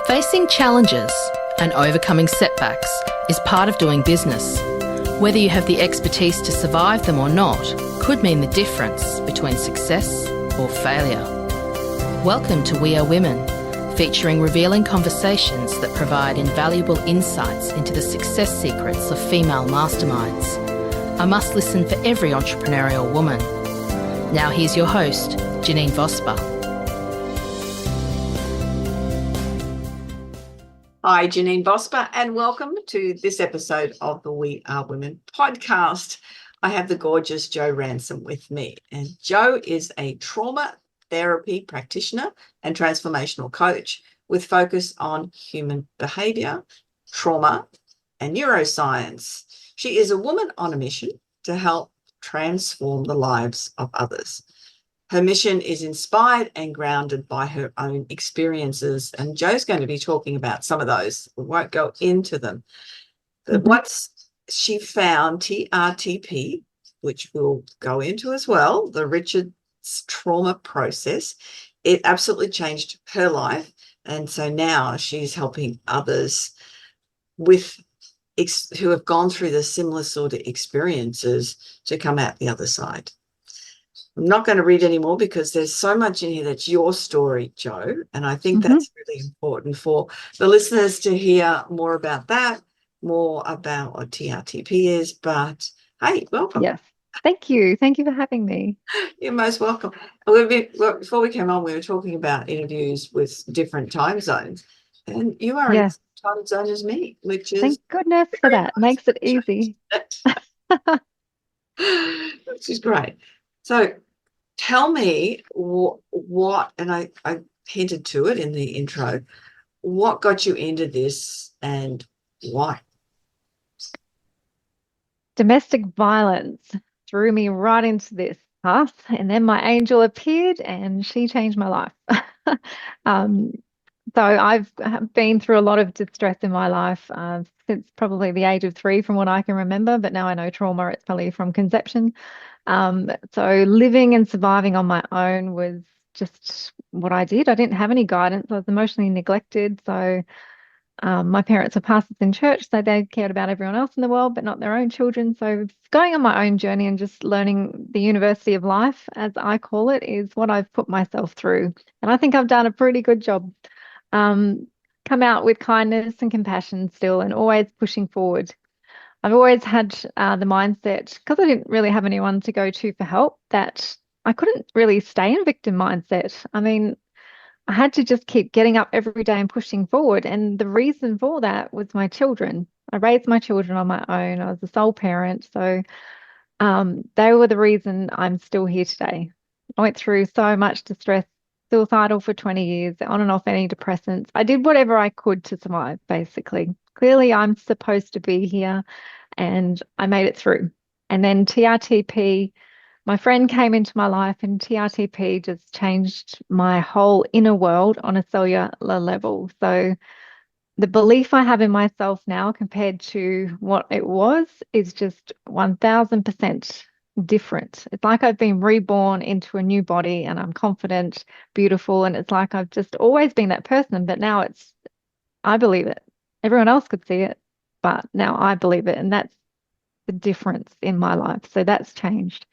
Facing challenges and overcoming setbacks is part of doing business. Whether you have the expertise to survive them or not could mean the difference between success or failure. Welcome to We Are Women, featuring revealing conversations that provide invaluable insights into the success secrets of female masterminds. A must-listen for every entrepreneurial woman. Now here's your host, Janine Vosper. Hi, Janine Vosper, and welcome to this episode of the We Are Women podcast. I have the gorgeous Jo Ransome with me, and Jo is a trauma therapy practitioner and transformational coach with focus on human behaviour, trauma, and neuroscience. She is a woman on a mission to help transform the lives of others. Her mission is inspired and grounded by her own experiences, and Jo's going to be talking about some of those. We won't go into them. But once she found TRTP, which we'll go into as well, the Richard's trauma process, it absolutely changed her life. And so now she's helping others with who have gone through the similar sort of experiences to come out the other side. I'm not going to read anymore because there's so much in here that's your story, Jo, and I think that's really important for the listeners to hear more about that, more about what TRTP is. But hey, welcome. Yes, thank you. Thank you for having me. You're most welcome. Before we came on, we were talking about interviews with different time zones, and you are in the same time zone as me, which is thank goodness for that. Makes it easy. Which is great. So tell me what, and I hinted to it in the intro, what got you into this and why? Domestic violence threw me right into this path, and then my angel appeared and she changed my life. So I've been through a lot of distress in my life since probably the age of 3 from what I can remember, but now I know trauma, it's probably from conception. So living and surviving on my own was just what I did. I didn't have any guidance. I was emotionally neglected. So my parents were pastors in church, so they cared about everyone else in the world, but not their own children. So going on my own journey and just learning the university of life, as I call it, is what I've put myself through. And I think I've done a pretty good job. Come out with kindness and compassion still, and always pushing forward. I've always had the mindset, because I didn't really have anyone to go to for help, that I couldn't really stay in victim mindset. I mean, I had to just keep getting up every day and pushing forward. And the reason for that was my children. I raised my children on my own. I was a sole parent. So they were the reason I'm still here today. I went through so much distress, suicidal for 20 years, on and off antidepressants. I did whatever I could to survive, basically. Clearly, I'm supposed to be here, and I made it through. And then TRTP, my friend came into my life, and TRTP just changed my whole inner world on a cellular level. So the belief I have in myself now compared to what it was is just 1000% different. It's like I've been reborn into a new body, and I'm confident, beautiful, and it's like I've just always been that person, but now I believe it. Everyone else could see it, but now I believe it, and that's the difference in my life. So that's changed.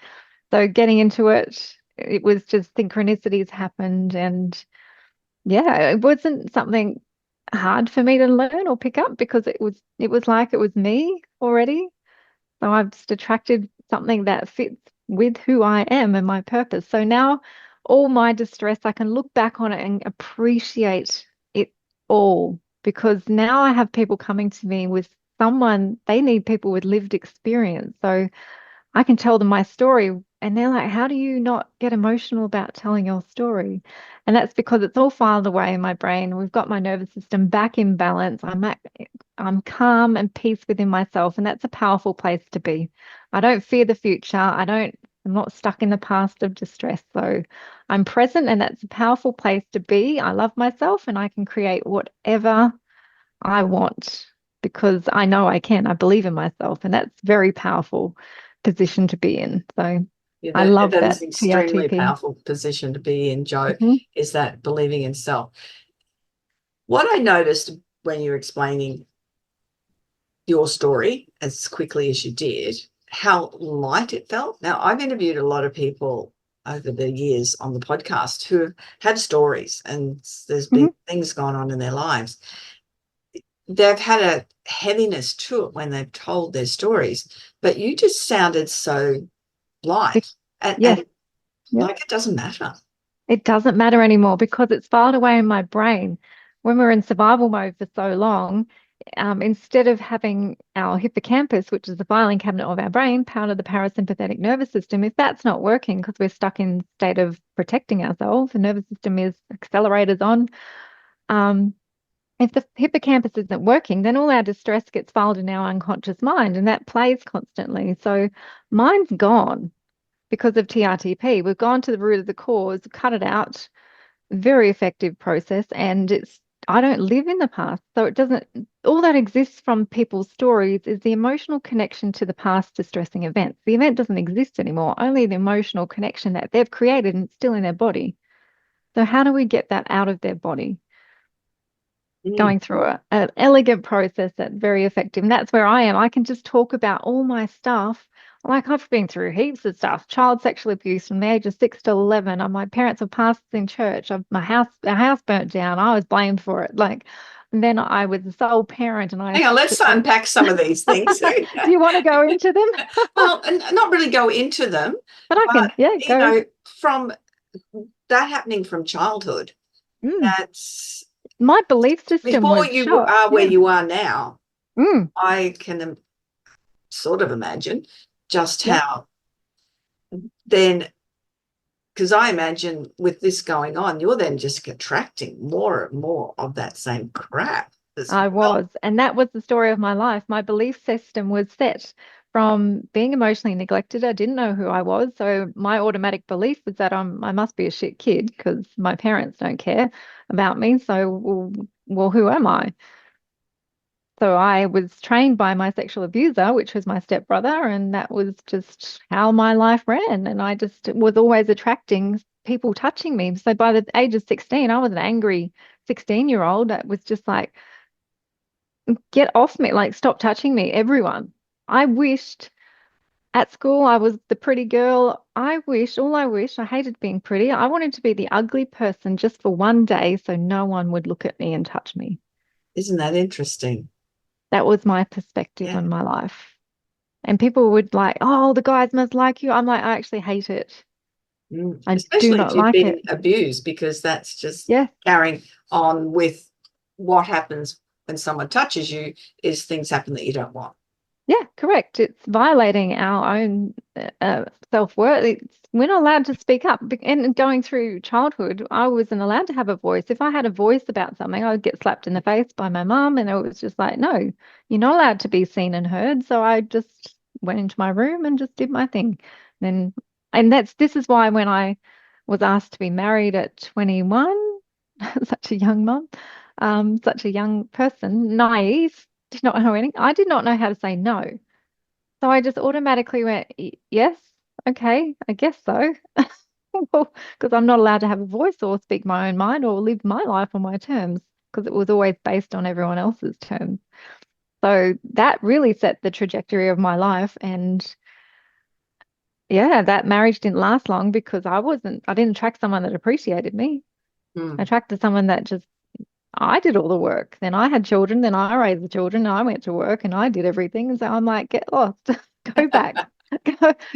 So getting into it, it was just synchronicities happened, and it wasn't something hard for me to learn or pick up, because it was like it was me already. So I've just attracted something that fits with who I am and my purpose. So now all my distress, I can look back on it and appreciate it all, because now I have people coming to me with they need people with lived experience. So I can tell them my story, and they're like, how do you not get emotional about telling your story? And that's because it's all filed away in my brain. We've got my nervous system back in balance. I'm calm and peace within myself, and that's a powerful place to be. I don't fear the future. I'm not stuck in the past of distress. So I'm present, and that's a powerful place to be. I love myself, and I can create whatever I want, because I know I can. I believe in myself, and that's a very powerful position to be in. So I love that. That is an extremely powerful position to be in, Jo, is that believing in self. What I noticed when you were explaining your story as quickly as you did, how light it felt. Now, I've interviewed a lot of people over the years on the podcast who have had stories, and there's been things going on in their lives. They've had a heaviness to it when they've told their stories, but you just sounded so light and Yes. like it doesn't matter. It doesn't matter anymore because it's filed away in my brain. When we're in survival mode for so long, instead of having our hippocampus, which is the filing cabinet of our brain, part of the parasympathetic nervous system, if that's not working because we're stuck in state of protecting ourselves, the nervous system is accelerators on. If the hippocampus isn't working, then all our distress gets filed in our unconscious mind, and that plays constantly. So mine's gone because of TRTP. We've gone to the root of the cause, cut it out. Very effective process. And I don't live in the past. So it doesn't, all that exists from people's stories is the emotional connection to the past distressing events. The event doesn't exist anymore, only the emotional connection that they've created and it's still in their body. So how do we get that out of their body? Going through an elegant process that's very effective. And that's where I am. I can just talk about all my stuff. Like I've been through heaps of stuff, child sexual abuse from the age of 6 to 11. My parents were pastors in church. Our house burnt down. I was blamed for it. And then I was the sole parent, and Hang on, let's unpack some of these things. Do you want to go into them? Well, not really go into them, but I can. Yeah, you go. know, from that happening from childhood, that's my belief system before you are where you are now. I can sort of imagine just how then, because I imagine with this going on, you're then just attracting more and more of that same crap. I was, and that was the story of my life. My belief system was set from being emotionally neglected. I didn't know who I was, so my automatic belief was that I must be a shit kid because my parents don't care about me. So, well, who am I? So I was trained by my sexual abuser, which was my stepbrother, and that was just how my life ran. And I just was always attracting people touching me. So by the age of 16, I was an angry 16-year-old that was just like, get off me, like stop touching me, everyone. I wished at school I was the pretty girl. I hated being pretty. I wanted to be the ugly person just for one day so no one would look at me and touch me. Isn't that interesting? That was my perspective on my life. And people would like, oh, the guys must like you. I'm like, I actually hate it. I Especially do not if you've like been it. abused, because that's just Yeah. carrying on with what happens when someone touches you is things happen that you don't want. Yeah, correct. It's violating our own self-worth. We're not allowed to speak up. And going through childhood, I wasn't allowed to have a voice. If I had a voice about something, I would get slapped in the face by my mum, and it was just like, no, you're not allowed to be seen and heard. So I just went into my room and just did my thing. And this is why when I was asked to be married at 21, such a young mum, such a young person, naive, did not know anything. I did not know how to say no. So I just automatically went, yes, okay, I guess so. Because I'm not allowed to have a voice or speak my own mind or live my life on my terms because it was always based on everyone else's terms. So that really set the trajectory of my life. And yeah, that marriage didn't last long because I didn't attract someone that appreciated me. I attracted someone that just, I did all the work. Then I had children, then I raised the children, and I went to work and I did everything. And so I'm like, get lost, go back,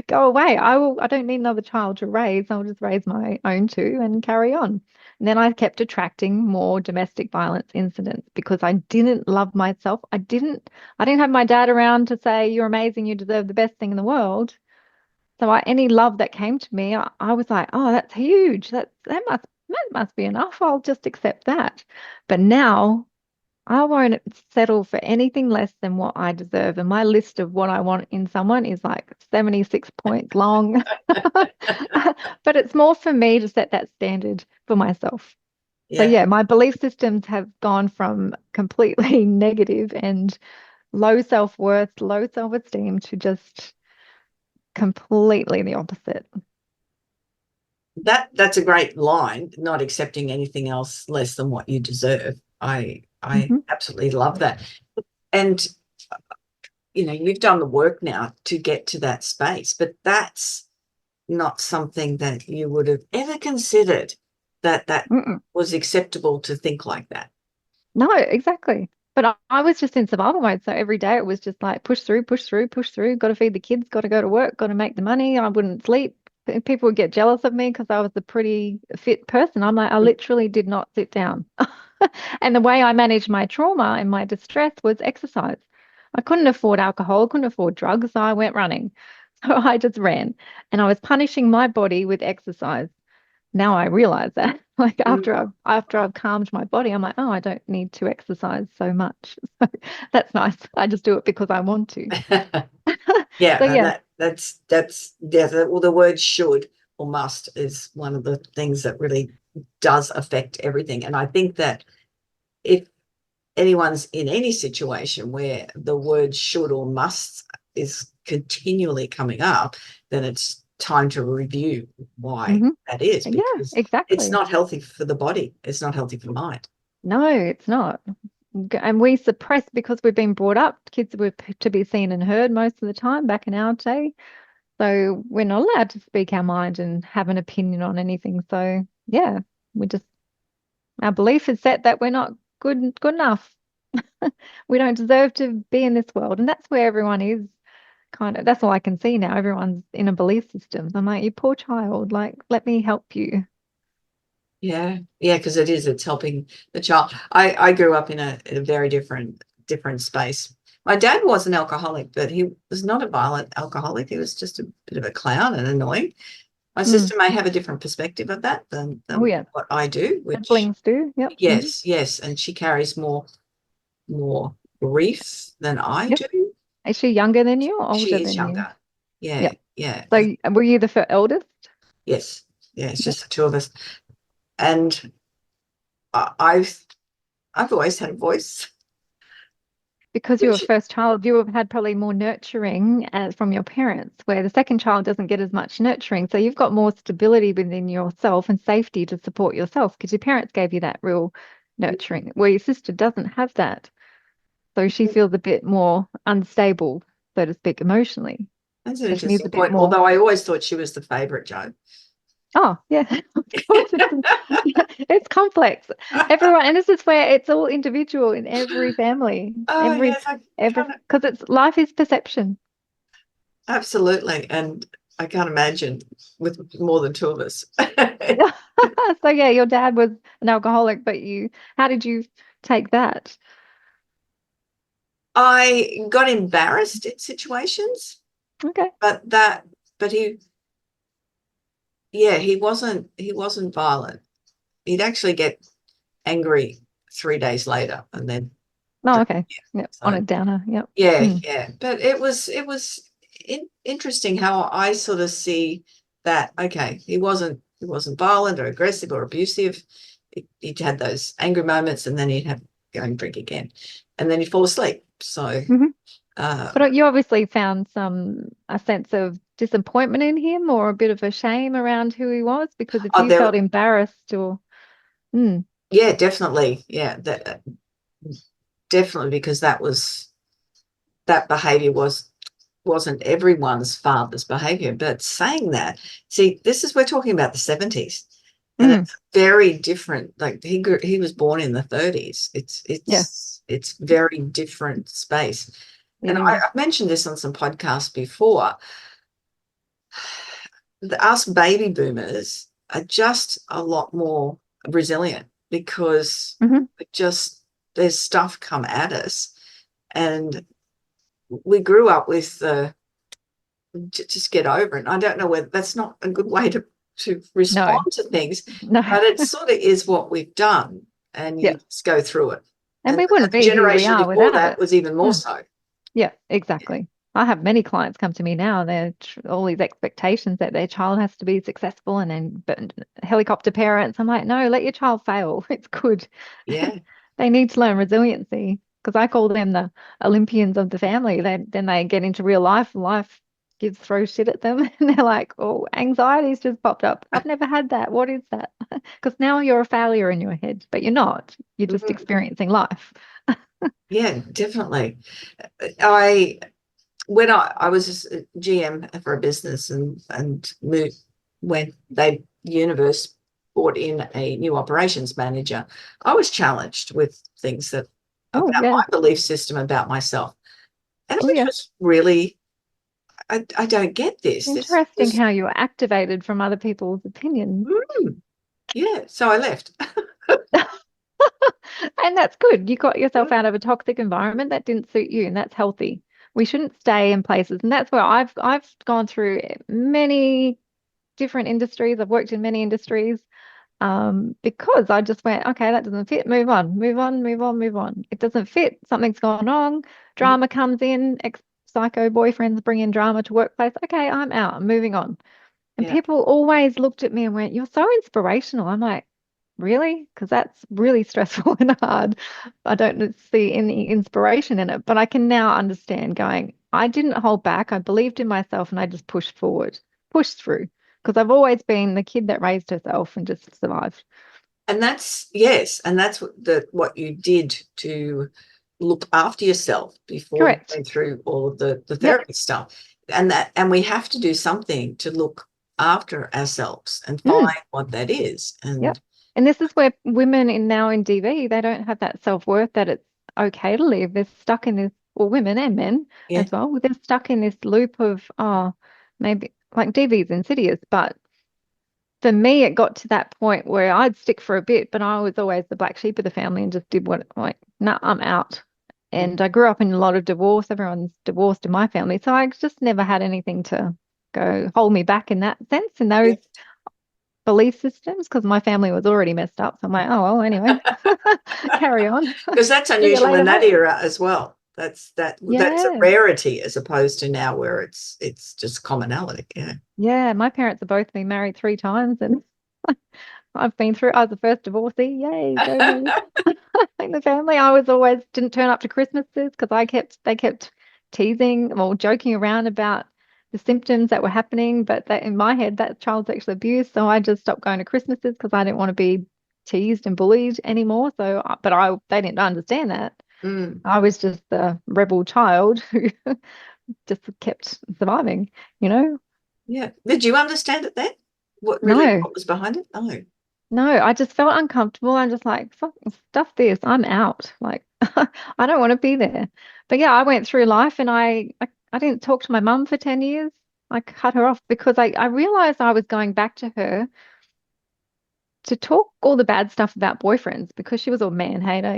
go away. I don't need another child to raise. I'll just raise my own two and carry on. And then I kept attracting more domestic violence incidents because I didn't love myself. I didn't have my dad around to say, you're amazing, you deserve the best thing in the world. So any love that came to me, I was like, oh, that's huge. That must be enough. I'll just accept that. But now I won't settle for anything less than what I deserve. And my list of what I want in someone is like 76 points long. But it's more for me to set that standard for myself. So yeah, my belief systems have gone from completely negative and low self-worth, low self-esteem to just completely the opposite. That's a great line, not accepting anything else less than what you deserve. I absolutely love that. And you've done the work now to get to that space, but that's not something that you would have ever considered that Mm-mm. was acceptable to think like that. No, exactly. But I was just in survival mode. So every day it was just like push through, push through, push through. Got to feed the kids, got to go to work, got to make the money. I wouldn't sleep. People would get jealous of me because I was a pretty fit person. I'm like, I literally did not sit down. And the way I managed my trauma and my distress was exercise. I couldn't afford alcohol, couldn't afford drugs, so I went running. So I just ran and I was punishing my body with exercise. Now I realize that, like after I've calmed my body, I'm like, oh, I don't need to exercise so much. So that's nice. I just do it because I want to. Yeah, So and yeah. the word should or must is one of the things that really does affect everything. And I think that if anyone's in any situation where the word should or must is continually coming up, then it's time to review why hmm that is, Yeah, because it's exactly. not healthy for the body. It's not healthy for the mind. No, it's not. And we suppress because we've been brought up. Kids were to be seen and heard most of the time back in our day. So we're not allowed to speak our mind and have an opinion on anything. So yeah, we just our belief is set that we're not good enough. We don't deserve to be in this world. And that's where everyone is kind of, that's all I can see now. Everyone's in a belief system. I'm like, you poor child, like, let me help you. Yeah, because it's helping the child. I grew up in a very different space. My dad was an alcoholic, but he was not a violent alcoholic. He was just a bit of a clown and annoying. My Mm. sister may have a different perspective of that Oh, than yeah. what I do, which Siblings do. Yep. yes, and she carries more grief than I Yep. do. Is she younger than you or older She is than you? younger. Yeah, Yep. yeah, So were you the eldest? yes, yeah. It's Yep. just the two of us, and I've always had a voice, Because you were which first child, you have had probably more nurturing from your parents, where the second child doesn't get as much nurturing. So you've got more stability within yourself and safety to support yourself because your parents gave you that real nurturing, where your sister doesn't have that. So she feels a bit more unstable, so to speak, emotionally. that's an So she needs interesting a bit point. more. Although I always thought she was the favorite, Joe. Oh, yeah. Of course, it's complex. Everyone, and this is where it's all individual in every family, Oh yes, I every, kind of because it's life is perception. absolutely, and I can't imagine with more than two of us. So yeah, your dad was an alcoholic, but how did you take that? I got embarrassed in situations, Okay. but he, yeah, he wasn't violent. He'd actually get angry 3 days later and then Oh, drink okay. again. Yep. On So a downer. Yep. yeah, Mm. yeah. But it was interesting how I sort of see that. Okay, he wasn't violent or aggressive or abusive. He'd had those angry moments and then he'd have go and drink again, and then he'd fall asleep. So hmm uh, But you obviously found a sense of disappointment in him or a bit of a shame around who he was, because if oh, you there, felt embarrassed or mm, yeah, definitely, yeah, that definitely because that behavior wasn't everyone's father's behavior. But saying that, see, this is we're talking about the 70s, and mm, it's very different. Like he was born in the 30s. It's yeah, it's it's very different space. it And is. I've mentioned this on some podcasts before. Us baby boomers are just a lot more resilient because hmm just there's stuff come at us, and we grew up with the just get over it. I don't know whether that's not a good way to No, respond to things, no, but it sort of is what we've done, and yeah. you just go through it. And And we the wouldn't be who we generation are before without that it. was even more Mm, so. yeah, exactly. I have many clients come to me now. They're all these expectations that their child has to be successful and then but helicopter parents. I'm like, no, let your child fail. It's good. Yeah, They need to learn resiliency because I call them the Olympians of the family. Then they get into real life. Life kids throw shit at them and they're like, oh, anxiety's just popped up. I've never had that. What is that? Because now you're a failure in your head, but you're not. You're just experiencing life. Yeah, definitely. I when I was a GM for a business and moved when the universe brought in a new operations manager, I was challenged with things that Oh, about yeah. my belief system about myself. And Oh, it yeah. was really, I don't get this. Interesting how you're activated from other people's opinions. Yeah, so I left. And that's good. You got yourself out of a toxic environment that didn't suit you, and that's healthy. We shouldn't stay in places. And that's where I've gone through many different industries. I've worked in many industries because I just went, okay, that doesn't fit. Move on, move on, move on, move on. It doesn't fit. Something's gone wrong. Drama comes in. Ex-psycho boyfriends bring in drama to workplace. Okay, I'm out. I'm moving on. And Yeah. people always looked at me and went, "You're so inspirational." I'm like, really? Because that's really stressful and hard. I don't see any inspiration in it, but I can now understand going, I didn't hold back. I believed in myself and I just pushed forward, pushed through. Because I've always been the kid that raised herself and just survived. And that's, yes, and that's what you did to look after yourself before Correct. you went through all of the Yep. therapy stuff. And we have to do something to look after ourselves and find what that is. And Yep. And this is where women now in DV, they don't have that self-worth that it's okay to live. They're stuck in this, or women and men yeah, as well. They're stuck in this loop of, oh, maybe like DV is insidious, but for me, it got to that point where I'd stick for a bit, but I was always the black sheep of the family and just did what, like, nah, I'm out. And I grew up in a lot of divorce. Everyone's divorced in my family. So I just never had anything to go hold me back in that sense. And those belief systems, because my family was already messed up. So I'm like, oh, well, anyway, carry on. because that's See you unusual later, in that mate. era as well. That's a Yeah. rarity as opposed to now where it's just commonality. Yeah. Yeah. My parents have both been married 3 times and I've been through, I was the first divorcee. Yay, go me. In the family. I was always didn't turn up to Christmases because they kept teasing or joking around about the symptoms that were happening, but that in my head, that's child sexual abuse. So I just stopped going to Christmases because I didn't want to be teased and bullied anymore. So, they didn't understand that. I was just the rebel child who just kept surviving, you know? Yeah. Did you understand it then? What No. was behind it? Oh. No, I just felt uncomfortable. I'm just like, fuck, stuff this. I'm out. Like, I don't want to be there. But yeah, I went through life and I didn't talk to my mum for 10 years. I cut her off because I realized I was going back to her to talk all the bad stuff about boyfriends because she was a man hater,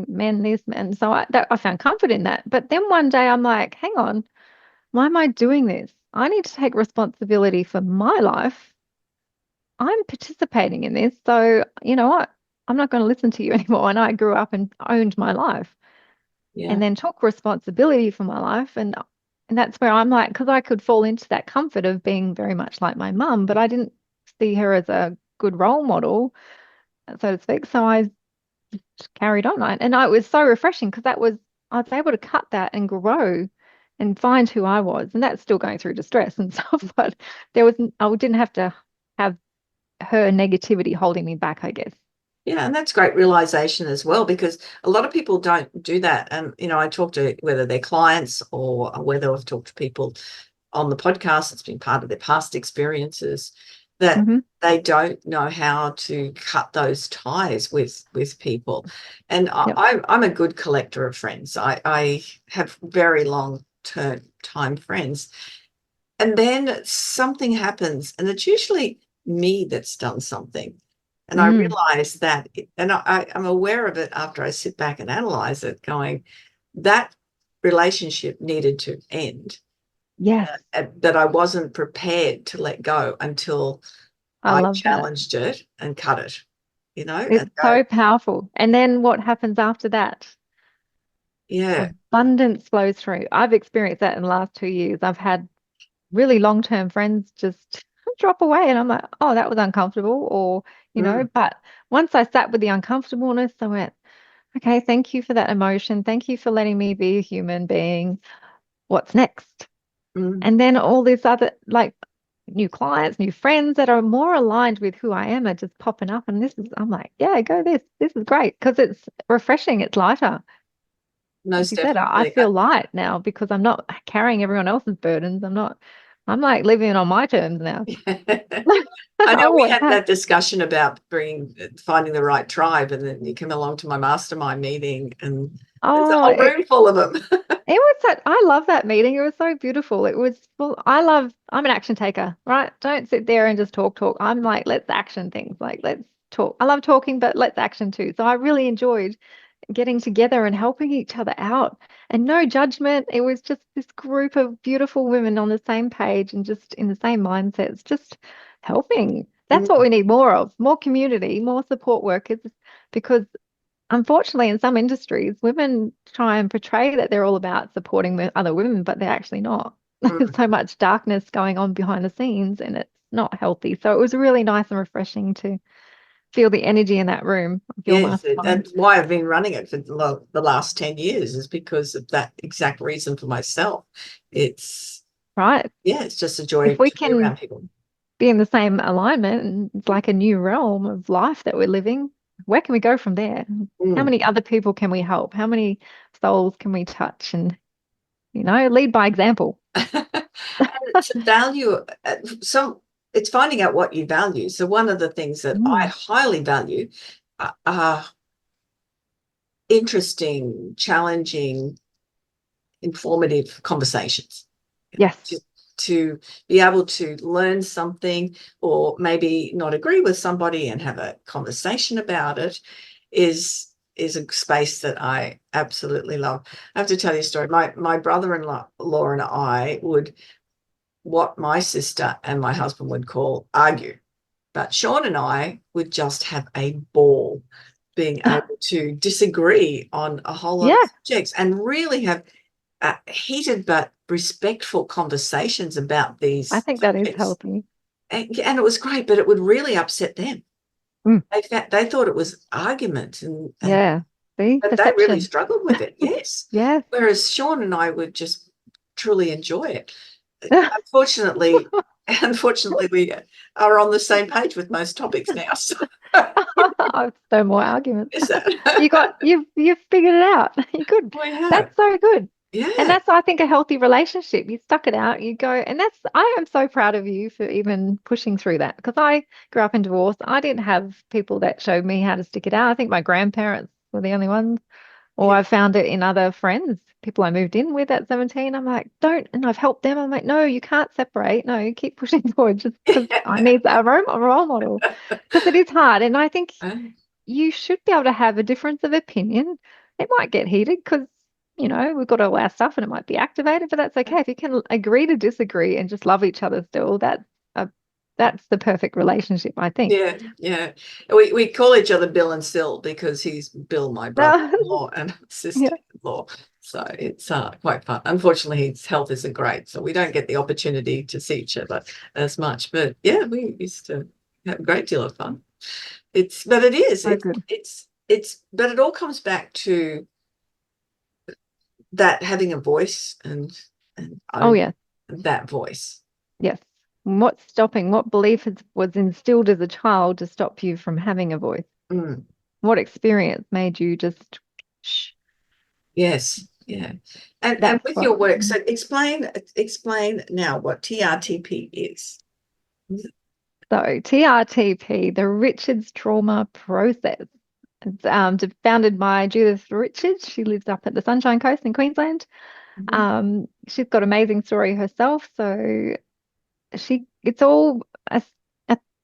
men this, man. So I found comfort in that. But then one day I'm like, hang on, why am I doing this? I need to take responsibility for my life. I'm participating in this. So, you know what? I'm not going to listen to you anymore. And I grew up and owned my life Yeah. and then took responsibility for my life. And that's where I'm like, because I could fall into that comfort of being very much like my mum, but I didn't see her as a good role model, so to speak. So I just carried on. And it was so refreshing because I was able to cut that and grow and find who I was. And that's still going through distress and stuff, but I didn't have to have her negativity holding me back, I guess. Yeah, and that's great realization as well, because a lot of people don't do that. And, I talk to whether they're clients or whether I've talked to people on the podcast, it's been part of their past experiences, that they don't know how to cut those ties with people. And Yep. I'm a good collector of friends. I have very time friends. And then something happens, and it's usually me that's done something. And I realize that, and I'm aware of it after I sit back and analyze it, going, that relationship needed to end. Yes. That I wasn't prepared to let go until I I love that. challenged it and cut it, It's so powerful. And then what happens after that? Yeah. Abundance flows through. I've experienced that in the last 2 years. I've had really long-term friends just drop away and I'm like, oh, that was uncomfortable, or, but once I sat with the uncomfortableness, I went, okay, thank you for that emotion. Thank you for letting me be a human being. What's next? Mm. And then all this other, like, new clients, new friends that are more aligned with who I am are just popping up. And I'm like, yeah, go this. This is great because it's refreshing. It's lighter. Like Most you said, I definitely. feel light now because I'm not carrying everyone else's burdens. I'm like living on my terms now. I I know we always had have. that discussion about finding the right tribe, and then you come along to my mastermind meeting, and there's a Oh, whole room full of them. it was I love that meeting. It was so beautiful. It was full. I'm an action taker, right? Don't sit there and just talk. I'm like, let's action things. Like, let's talk. I love talking, but let's action too. So I really enjoyed getting together and helping each other out and no judgment. It was just this group of beautiful women on the same page and just in the same mindsets, just helping. That's what Mm, we need more of, more community, more support workers, because unfortunately, in some industries, women try and portray that they're all about supporting other women, but they're actually not. There's mm. so much darkness going on behind the scenes, and it's not healthy. So it was really nice and refreshing to feel the energy in that room of your Yes, mastermind. that's why I've been running it for the last 10 years, is because of that exact reason for myself. It's, Right. yeah, it's just a joy If we to be can around people. be in the same alignment and it's like a new realm of life that we're living, where can we go from there? How Mm. many other people can we help? How many souls can we touch and, lead by example? And it's a value, some it's finding out what you value. So one of the things that I Mm. highly value are interesting, challenging, informative conversations. To, Yes, to be able to learn something, or maybe not agree with somebody and have a conversation about it, is a space that I absolutely love. I have to tell you a story. My brother-in-law and I would, what my sister and my husband would call, argue. But Sean and I would just have a ball being able to disagree on a whole lot of yeah, subjects and really have heated but respectful conversations about I these think that is subjects. healthy. And it was great, but it would really upset them. Mm. They thought it was argument, and Yeah, see, but they really perception. struggled with it. Yes. Yes. Whereas Sean and I would just truly enjoy it. Unfortunately, unfortunately, we are on the same page with most topics now. So No more arguments. is that You've figured it out. You're good. we have? That's so good. And Yeah. that's, I think, a healthy relationship. You stuck it out, you go, and I am so proud of you for even pushing through that because I grew up in divorce. I didn't have people that showed me how to stick it out. I think my grandparents were the only ones, or Yeah. I found it in other friends, people I moved in with at 17. I'm like, don't, and I've helped them. I'm like, no, you can't separate. No, you keep pushing forward just because I need a role model because it is hard. And I think you should be able to have a difference of opinion. It might get heated because, we've got all our stuff and it might be activated, but that's okay. If you can agree to disagree and just love each other still, uh, that's the perfect relationship, I think. Yeah, yeah. We call each other Bill and Sil because he's Bill, my No, brother-in-law, and yeah, sister-in-law. So it's quite fun. Unfortunately, his health isn't great, so we don't get the opportunity to see each other as much. But yeah, we used to have a great deal of fun. But it is, so good. but it all comes back to that having a voice and Oh, own yeah. that voice. Yes. What belief was instilled as a child to stop you from having a voice? Mm, What experience made you just, shh, yes, yeah. And that's with what. your work, so explain now what TRTP is. So, TRTP, the Richards Trauma Process. It's founded by Judith Richards. She lives up at the Sunshine Coast in Queensland. Mhm. She's got an amazing story herself. So it's all a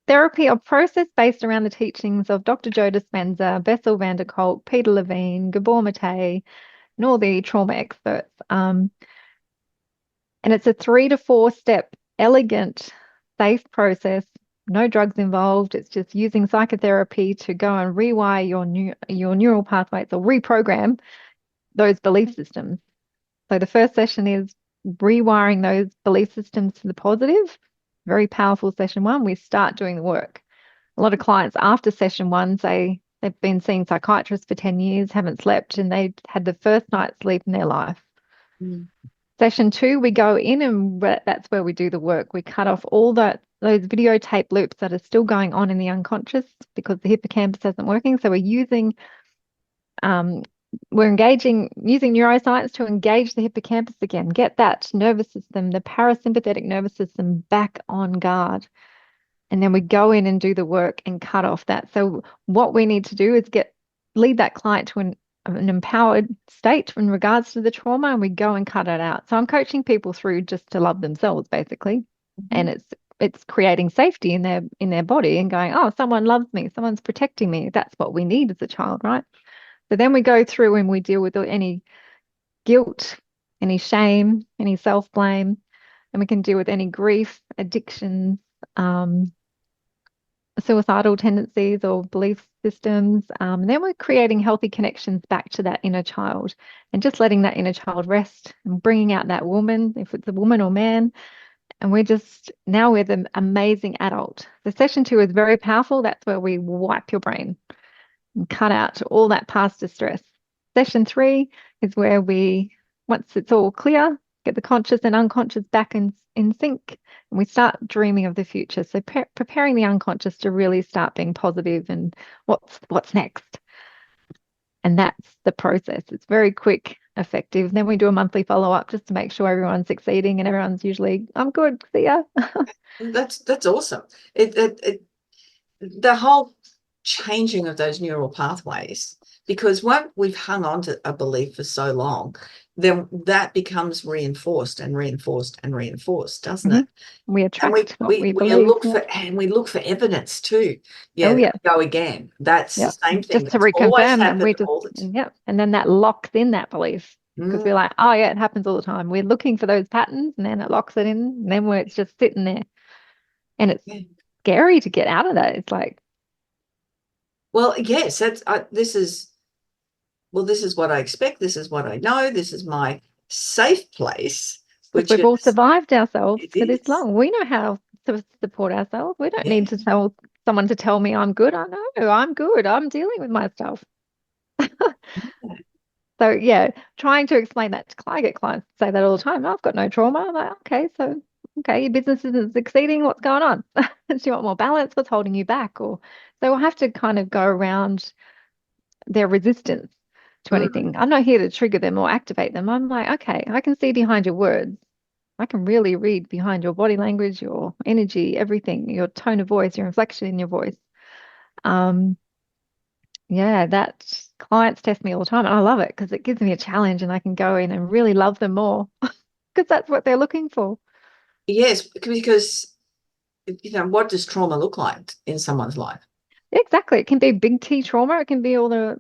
therapy or process based around the teachings of Dr. Joe Dispenza, Bessel van der Kolk, Peter Levine, Gabor Mate, and all the trauma experts. And it's a 3 to 4 step, elegant, safe process. No drugs involved. It's just using psychotherapy to go and rewire your neural pathways or reprogram those belief systems. So the first session is rewiring those belief systems to the positive. Very powerful session one. We start doing the work. A lot of clients after session one say they've been seeing psychiatrists for 10 years, haven't slept, and they had the first night's sleep in their life. Mm. Session 2, we go in and that's where we do the work. We cut off all those videotape loops that are still going on in the unconscious because the hippocampus isn't working. So we're engaging using neuroscience to engage the hippocampus again, get that nervous system, the parasympathetic nervous system, back on guard. And then we go in and do the work and cut off that. So what we need to do is lead that client to an empowered state in regards to the trauma, and we go and cut it out. So I'm coaching people through just to love themselves, basically. And it's creating safety in their body and going, oh, someone loves me, someone's protecting me. That's what we need as a child, right? So then we go through and we deal with any guilt, any shame, any self-blame, and we can deal with any grief, addictions, suicidal tendencies or belief systems. And then we're creating healthy connections back to that inner child and just letting that inner child rest and bringing out that woman, if it's a woman or man. And we're the amazing adult. The session 2 is very powerful. That's where we wipe your brain and cut out all that past distress. Session 3 is where once it's all clear, get the conscious and unconscious back in sync, and we start dreaming of the future. So preparing the unconscious to really start being positive and what's next. And that's the process. It's very quick, effective. Then we do a monthly follow-up just to make sure everyone's succeeding, and everyone's usually, I'm good, see ya. That's awesome. The whole changing of those neural pathways, because when we've hung on to a belief for so long, then that becomes reinforced and reinforced and reinforced, doesn't it? We attract what we believe. We look for evidence too. Go again. That's the same thing. Just to reconfirm, and then that locks in that belief because we're like, oh yeah, it happens all the time. We're looking for those patterns, and then it locks it in, and then it's just sitting there, and it's scary to get out of that. It's like, well, yes, this is what I expect. This is what I know. This is my safe place. Which we've all survived ourselves for this long. We know how to support ourselves. We don't need to tell someone to tell me I'm good. I know I'm good. I'm dealing with my stuff. So trying to explain that to clients. I get clients say that all the time. I've got no trauma. I'm like, okay, your business isn't succeeding. What's going on? Do you want more balance? What's holding you back? So we'll have to kind of go around their resistance to anything. I'm not here to trigger them or activate them. I'm like, okay, I can see behind your words. I can really read behind your body language, your energy, everything, your tone of voice, your inflection in your voice. That clients test me all the time, and I love it because it gives me a challenge, and I can go in and really love them more because that's what they're looking for. Yes, because what does trauma look like in someone's life? Exactly. It can be big T trauma. It can be all the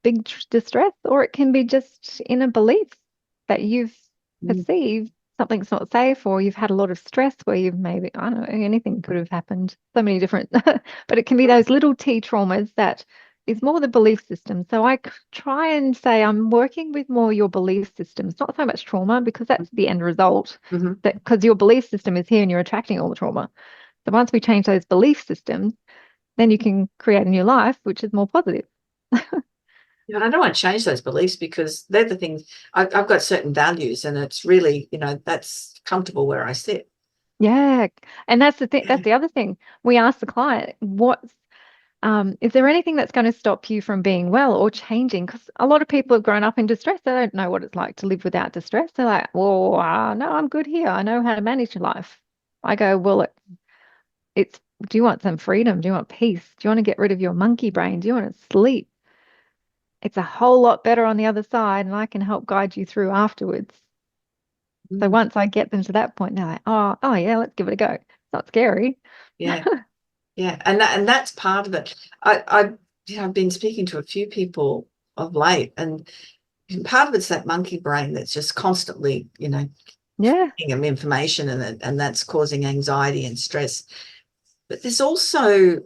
big distress, or it can be just inner beliefs that you've perceived something's not safe, or you've had a lot of stress where you've maybe, I don't know, anything could have happened. So many different, but it can be those little T traumas that is more the belief system. So I try and say I'm working with more your belief systems, not so much trauma, because that's the end result. That because your belief system is here and you're attracting all the trauma. So once we change those belief systems, then you can create a new life, which is more positive. I don't want to change those beliefs because they're the things I've got certain values, and it's really, that's comfortable where I sit. Yeah. And that's the thing. That's the other thing. We ask the client, is there anything that's going to stop you from being well or changing? Because a lot of people have grown up in distress. They don't know what it's like to live without distress. They're like, well, no, I'm good here. I know how to manage life. I go, well, do you want some freedom? Do you want peace? Do you want to get rid of your monkey brain? Do you want to sleep? It's a whole lot better on the other side, and I can help guide you through afterwards. So once I get them to that point, they're like, oh yeah, let's give it a go. It's not scary. Yeah. And that's part of it. I've been speaking to a few people of late, and part of it's that monkey brain that's just constantly, giving them information, and that's causing anxiety and stress. But there's also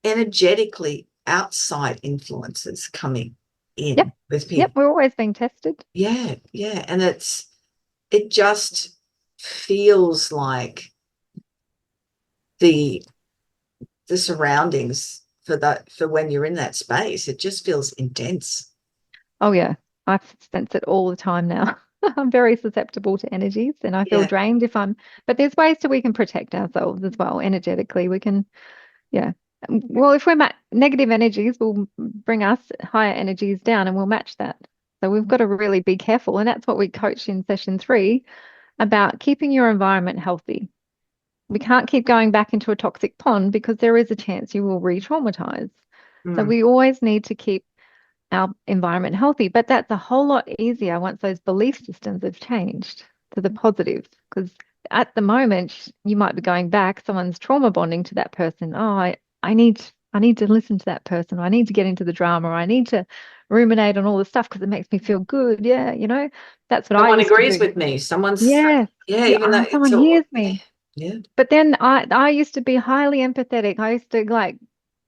energetically outside influences coming in with people. Yep, we're always being tested. Yeah. And it just feels like the surroundings for when you're in that space, it just feels intense. Oh yeah, I sense it all the time now. I'm very susceptible to energies and I feel Yeah. drained but there's ways we can protect ourselves as well energetically. We can, yeah. Well, if negative energies will bring us higher energies down and we'll match that. So we've got to really be careful. And that's what we coach in session 3 about keeping your environment healthy. We can't keep going back into a toxic pond because there is a chance you will re-traumatize. So we always need to keep our environment healthy. But that's a whole lot easier once those belief systems have changed to the positive. Because at the moment, you might be going back, someone's trauma bonding to that person. Oh, I need to listen to that person. I need to get into the drama. I need to ruminate on all the stuff because it makes me feel good. Yeah, that's what I Someone used to agrees do. with me. Someone's, Yeah. yeah, Yeah, even though it's someone all, hears me. yeah. But then I used to be highly empathetic. I used to like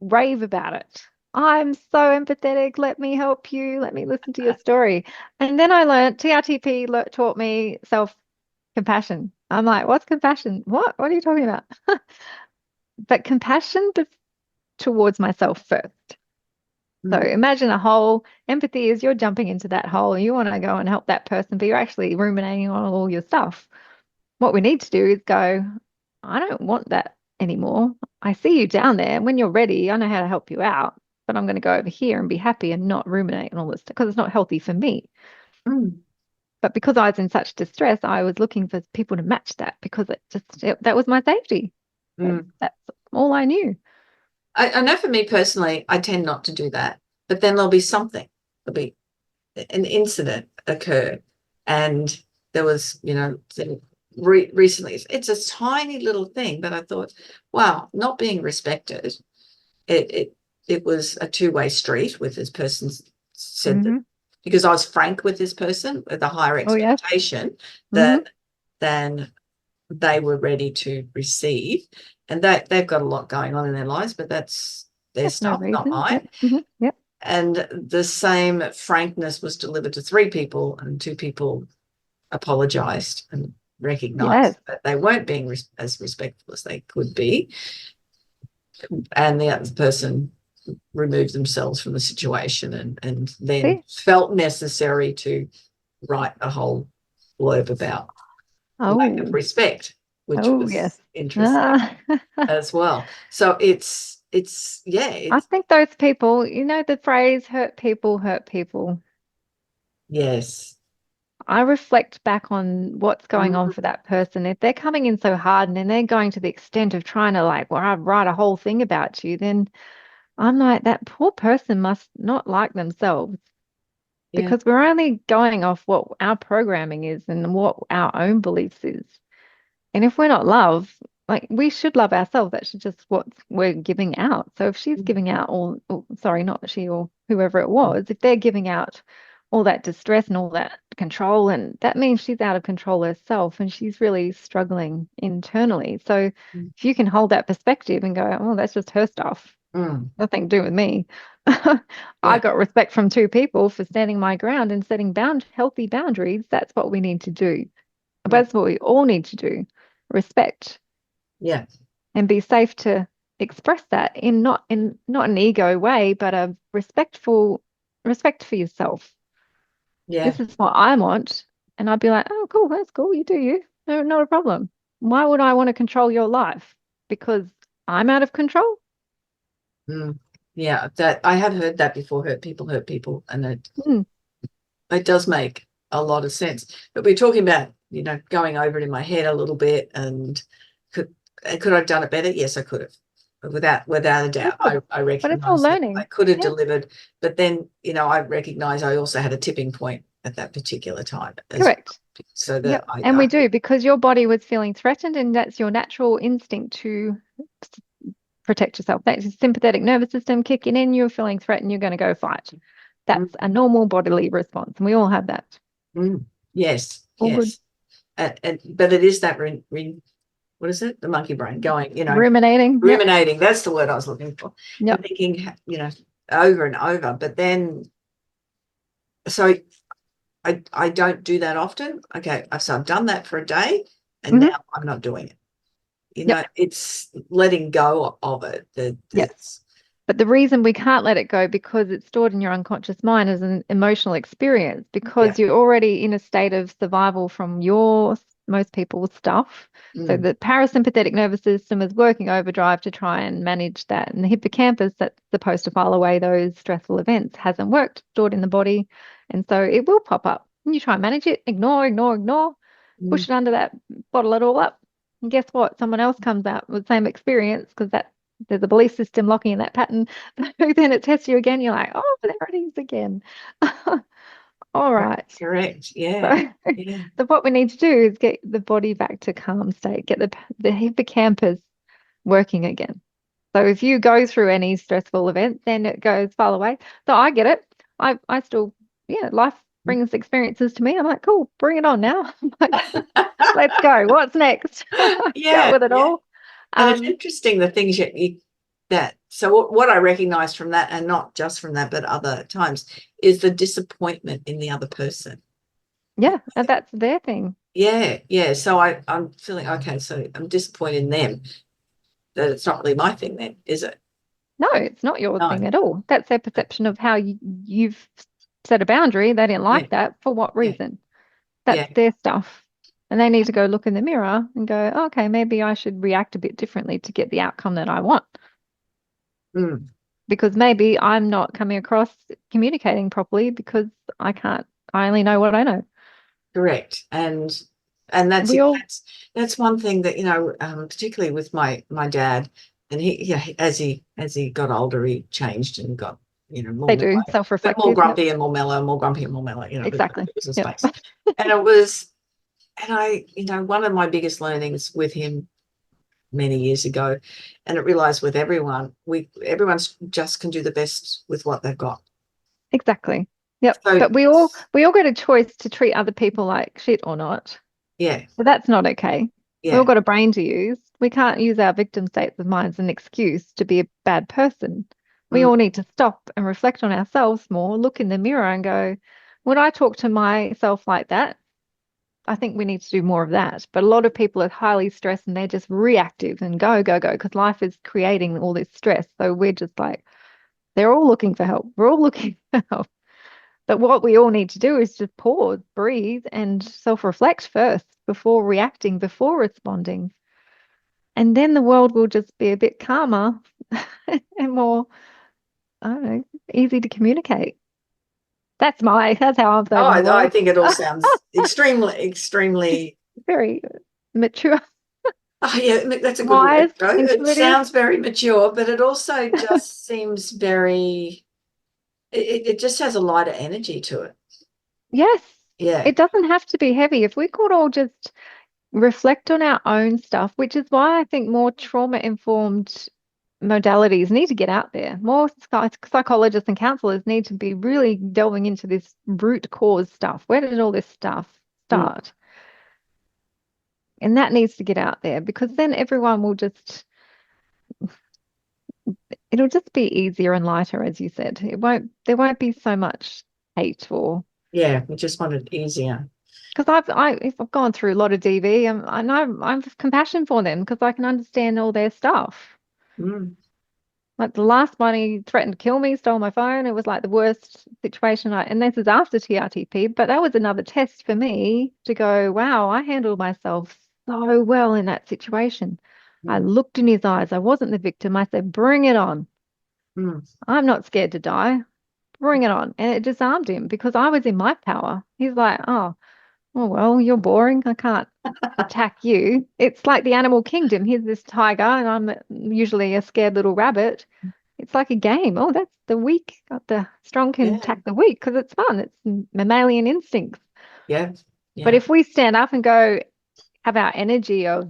rave about it. I'm so empathetic. Let me help you. Let me listen to your story. And then I learned TRTP taught me self-compassion. I'm like, what's compassion? What? What are you talking about? But compassion towards myself first. So imagine a hole. Empathy is you're jumping into that hole. You want to go and help that person, but you're actually ruminating on all your stuff. What we need to do is go, I don't want that anymore. I see you down there. When you're ready, I know how to help you out, but I'm going to go over here and be happy and not ruminate and all this because it's not healthy for me. Mm. But because I was in such distress, I was looking for people to match that because that was my safety. That's all I knew. I know for me personally, I tend not to do that, but then there'll be something. There'll be an incident occur, and there was, recently, it's a tiny little thing, but I thought, wow, not being respected. It was a two-way street with this person said that because I was frank with this person with a higher expectation than they were ready to receive, and that they've got a lot going on in their lives, but that's their stuff, not mine. Yep. And the same frankness was delivered to 3 people, and 2 people apologized and recognized that they weren't being as respectful as they could be, and the other person removed themselves from the situation and then felt necessary to write a whole blurb about lack of respect, which was interesting as well. So it's I think those people, the phrase hurt people hurt people. Yes. I reflect back on what's going on for that person. If they're coming in so hard and then they're going to the extent of trying to write a whole thing about you, then I'm like, that poor person must not like themselves. Because we're only going off what our programming is and what our own beliefs is. And if we're not love, we should love ourselves. That's just what we're giving out. So if she's giving out sorry, not she or whoever it was, if they're giving out all that distress and all that control, and that means she's out of control herself and she's really struggling internally. So if you can hold that perspective and go, oh, that's just her stuff. Nothing to do with me. I got respect from 2 people for standing my ground and setting healthy boundaries. That's what we need to do. That's what we all need to do. Respect. Yeah. And be safe to express that in not an ego way, but a respect for yourself. Yeah. This is what I want. And I'd be like, oh, cool, that's cool. You do you. No, not a problem. Why would I want to control your life? Because I'm out of control? Yeah, that I have heard that before. Hurt people, and it does make a lot of sense. But we're talking about, going over it in my head a little bit, and could I have done it better? Yes, I could have, without a doubt. I recognize but it's all learning. I could have delivered, but then I recognize I also had a tipping point at that particular time. Correct. So that we do, because your body was feeling threatened, and that's your natural instinct to protect yourself. That's your sympathetic nervous system kicking in. You're feeling threatened. You're going to go fight. That's a normal bodily response, and we all have that. Yes. All yes. But it is that what is it? The monkey brain going, ruminating. Ruminating. That's the word I was looking for. Yeah. Thinking, over and over. But then, so I don't do that often. Okay, so I've done that for a day, and now I'm not doing it. It's letting go of it. But the reason we can't let it go, because it's stored in your unconscious mind as an emotional experience, because you're already in a state of survival from most people's stuff. So the parasympathetic nervous system is working overdrive to try and manage that. And the hippocampus, that's supposed to file away those stressful events, hasn't worked, stored in the body. And so it will pop up. And you try and manage it, ignore, push it under that, bottle it all up. And guess what? Someone else comes out with the same experience, because there's a belief system locking in that pattern. Then it tests you again. You're like, oh, there it is again. All right. Correct. Yeah. So, so what we need to do is get the body back to calm state, get the hippocampus working again. So if you go through any stressful event, then it goes far away. So I get it. I still, life brings experiences to me. I'm like, cool, bring it on now. Let's go. What's next? Go with it all. And it's interesting the things so what I recognize from that, and not just from that, but other times, is the disappointment in the other person. Yeah, and that's their thing. Yeah. So I'm feeling, okay, so I'm disappointed in them. That it's not really my thing then, is it? No, it's not your thing at all. That's their perception of how you've set a boundary. They didn't like that. For what reason? That's their stuff. And they need to go look in the mirror and go, oh, okay, maybe I should react a bit differently to get the outcome that I want. Because maybe I'm not coming across communicating properly because I only know what I know. Correct. And that's one thing that, particularly with my dad, and he as he got older, he changed and got, more they do self-reflective, more grumpy and more mellow, more grumpy and more mellow, exactly. It was a space. And it was, and I, one of my biggest learnings with him many years ago, and it realized with everyone's just can do the best with what they've got. Exactly. Yep. So, but we all get a choice to treat other people like shit or not. Yeah. So that's not okay. Yeah. We all got a brain to use. We can't use our victim states of mind as an excuse to be a bad person. We all need to stop and reflect on ourselves more, look in the mirror and go, would I talk to myself like that? I think we need to do more of that. But a lot of people are highly stressed and they're just reactive and go, because life is creating all this stress. So we're just like, they're all looking for help. We're all looking for help. But what we all need to do is just pause, breathe, and self-reflect first before reacting, before responding. And then the world will just be a bit calmer and more, I don't know, easy to communicate. That's how I've done it. I think it all sounds extremely very mature. Oh yeah, that's a good word. It sounds very mature, but it also just seems very. It just has a lighter energy to it. Yes. Yeah. It doesn't have to be heavy. If we could all just reflect on our own stuff, which is why I think more trauma-informed modalities need to get out there. More psychologists and counselors need to be really delving into this root cause stuff. Where did all this stuff start? And that needs to get out there, because then everyone will it'll just be easier and lighter, as you said. There won't be so much hate or. Yeah, we just want it easier. Because I've gone through a lot of DV, and I have compassion for them because I can understand all their stuff. Like the last one, he threatened to kill me, stole my phone. It was like the worst situation. And this is after TRTP, but that was another test for me to go, wow, I handled myself so well in that situation. I looked in his eyes. I wasn't the victim. I said, bring it on. I'm not scared to die. Bring it on. And it disarmed him because I was in my power. He's like, oh, well, you're boring. I can't attack you. It's like the animal kingdom. Here's this tiger, and I'm usually a scared little rabbit. It's like a game. Oh, that's the weak. The strong can attack the weak because it's fun. It's mammalian instincts. Yeah. But if we stand up and go, have our energy of,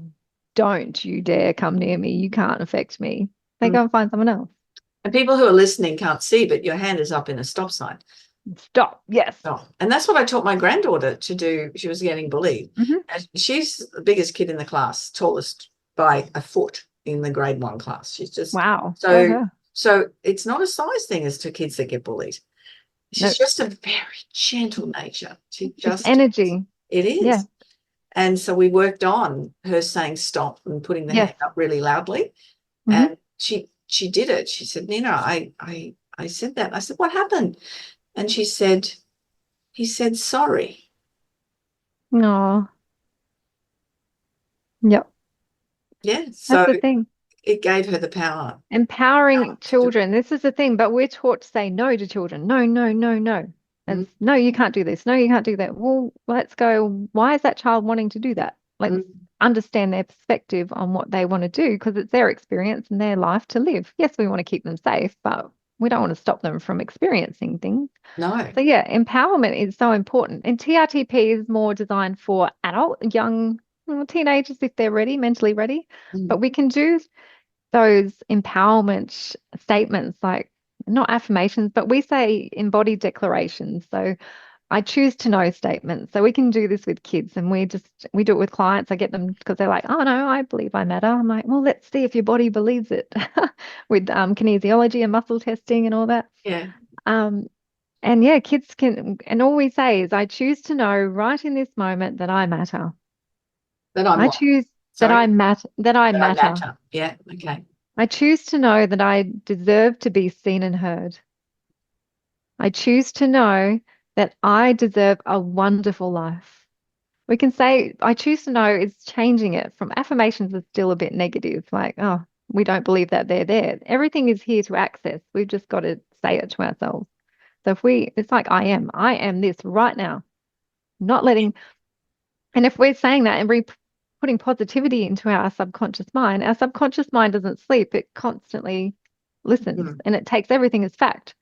don't you dare come near me. You can't affect me. They go and find someone else. And people who are listening can't see, but your hand is up in a stop sign. Stop. Yes. Stop. And that's what I taught my granddaughter to do. She was getting bullied. And she's the biggest kid in the class, tallest by a foot in the grade 1 class. She's just wow. So it's not a size thing as to kids that get bullied. She's just a very gentle nature. She just energy. It is. Yeah. And so we worked on her saying stop and putting the hand up really loudly. And she she did it. She said, Nina, I said that. I said, what happened? And she said, he said, sorry. No. Yep. Yeah. That's So the thing. it gave her the power. Empowering To do it. children. This is the thing, but we're taught to say no to children. No, no, no, no. Mm, No, you can't do this. No, you can't do that. Well, let's go. Why is that child wanting to do that? Let's mm, understand their perspective on what they want to do because it's their experience and their life to live. Yes, we want to keep them safe, but we don't want to stop them from experiencing things. no. So yeah, empowerment is so important. And TRTP is more designed for adult, young, teenagers if they're ready, mentally ready. Mm, But we can do those empowerment statements, like not affirmations, but we say embodied declarations. So I choose to know statements. So we can do this with kids and we do it with clients. I get them because they're like, oh no, I believe I matter. I'm like, well, let's see if your body believes it with kinesiology and muscle testing and all that. yeah. Um, and yeah, kids can, and all we say is, I choose to know right in this moment that I matter. That I'm I what? choose that Sorry. I matter, that I That I matter. matter. Yeah. Okay. I choose to know that I deserve to be seen and heard. I choose to know that I deserve a wonderful life. We can say, I choose to know is changing it from affirmations is still a bit negative, like, oh, we don't believe that they're there. Everything is here to access. We've just got to say it to ourselves. So it's like, I am this right now, not letting, and if we're saying that and putting positivity into our subconscious mind doesn't sleep. It constantly listens Mm, and it takes everything as fact.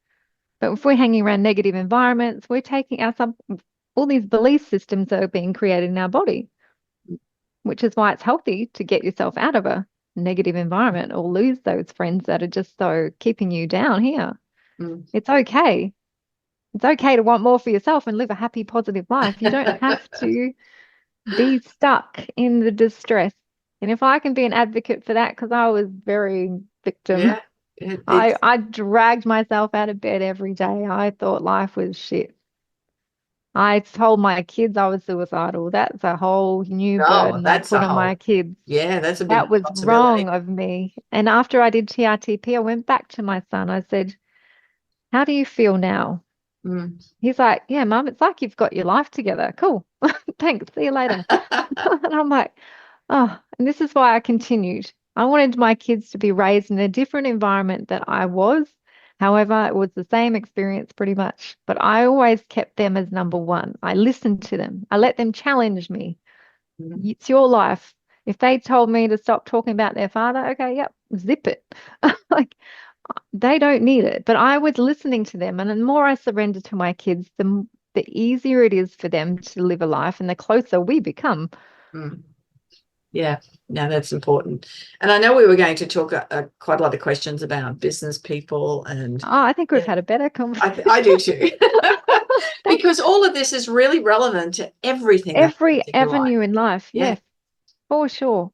But if we're hanging around negative environments, we're taking all these belief systems that are being created in our body, which is why it's healthy to get yourself out of a negative environment or lose those friends that are just so keeping you down here. mm. It's okay. It's okay to want more for yourself and live a happy, positive life. You don't have to be stuck in the distress. And if I can be an advocate for that, because I was very victim, Yeah. It's I dragged myself out of bed every day. I thought life was shit. I told my kids I was suicidal. That's a whole new oh, burden I that's a put on my whole. kids. Yeah, that's a big That was responsibility. wrong of me. And after I did TRTP, I went back to my son. I said, how do you feel now? Mm. He's like, yeah, Mum, it's like you've got your life together. Cool. Thanks. See you later. And I'm like, oh, and this is why I continued. I wanted my kids to be raised in a different environment that I was. However, it was the same experience pretty much, but I always kept them as number one. I listened to them. I let them challenge me. Mm. It's your life. If they told me to stop talking about their father, okay, yep, zip it. Like they don't need it. But I was listening to them, and the more I surrender to my kids, the easier it is for them to live a life, and the closer we become. Mm. Yeah, no, that's important. And I know we were going to talk quite a lot of questions about business people, and Oh, I think we've yeah, had a better conversation. I do too. Thanks. Because all of this is really relevant to everything that Every happens in your life. avenue in life, Yeah. yes, for sure.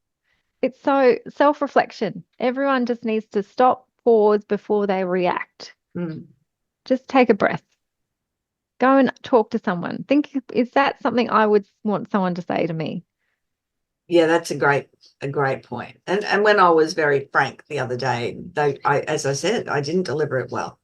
It's so self-reflection. Everyone just needs to stop, pause before they react. Mm. Just take a breath. Go and talk to someone. Think, is that something I would want someone to say to me? Yeah, that's a great point. And when I was very frank the other day, as I said, I didn't deliver it well.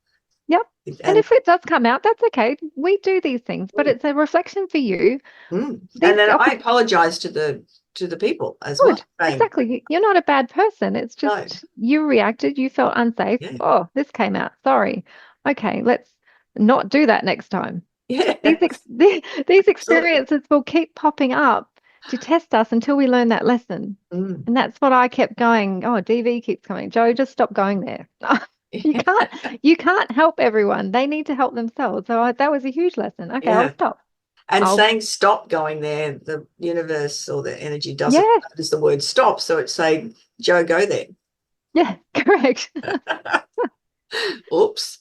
Yep. And And if it does come out, that's okay. We do these things, but mm, it's a reflection for you. and These then I apologized to the people as well, good. saying, Exactly. You're not a bad person. It's no, just you reacted, you felt unsafe. yeah, Oh, this came out. Sorry. Okay, let's not do that next time. yeah, These absolutely. experiences will keep popping up to test us until we learn that lesson. Mm. And that's what I kept going. Oh, DV keeps coming. Joe, just stop going there. You can't you can't help everyone. They need to help themselves. So that was a huge lesson. Okay, I'll Yeah. stop. And I'll saying stop going there, the universe or the energy doesn't yeah, notice the word stop. So it's saying, Joe, go there. yeah, correct. Oops.